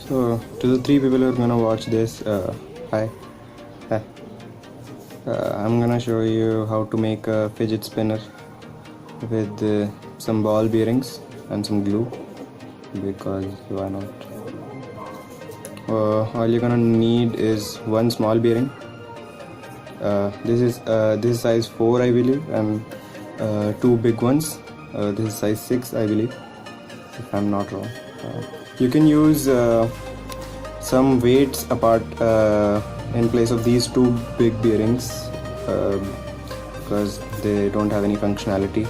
So to the three people who are gonna watch this, hi. I'm gonna show you how to make a fidget spinner with some ball bearings and some glue, because why not. All you're gonna need is one small bearing. This is size 4, I believe, and two big ones. This is size 6, I believe, if I'm not wrong. You can use some weights apart in place of these two big bearings, because they don't have any functionality.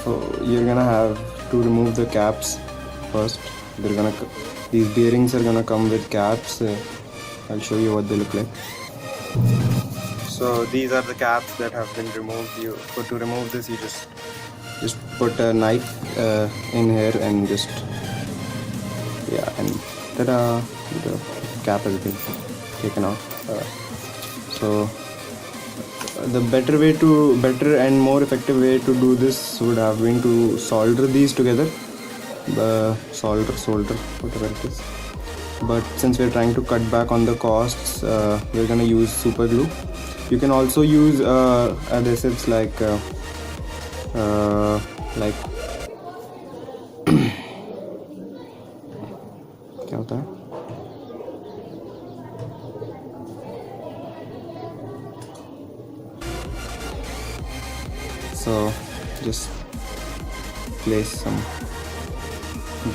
So you're gonna have to remove the caps first. These bearings are gonna come with caps. I'll show you what they look like. So these are the caps that have been removed. To remove this, you just put a knife in here and just, and ta-da, the cap has been taken off. So the better and more effective way to do this would have been to solder these together, solder, whatever it is. But since we're trying to cut back on the costs, we're gonna use super glue. You can also use adhesives like क्या होता है? So just place some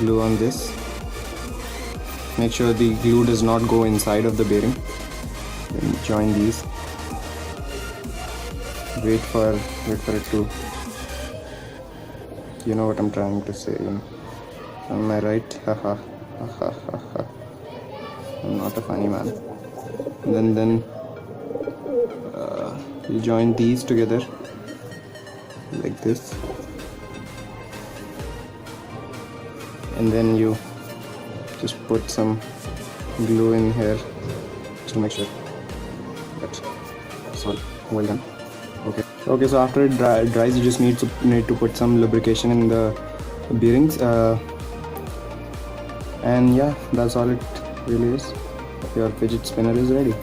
glue on this. Make sure the glue does not go inside of the bearing. Then join these. Wait for it to, you know what I'm trying to say, am I right? Haha. I'm not a funny man. And then you join these together like this, and then you just put some glue in here to make sure that's all well done. Okay, so after it dries, you just need to put some lubrication in the bearings, and yeah, that's all it really is. Your fidget spinner is ready.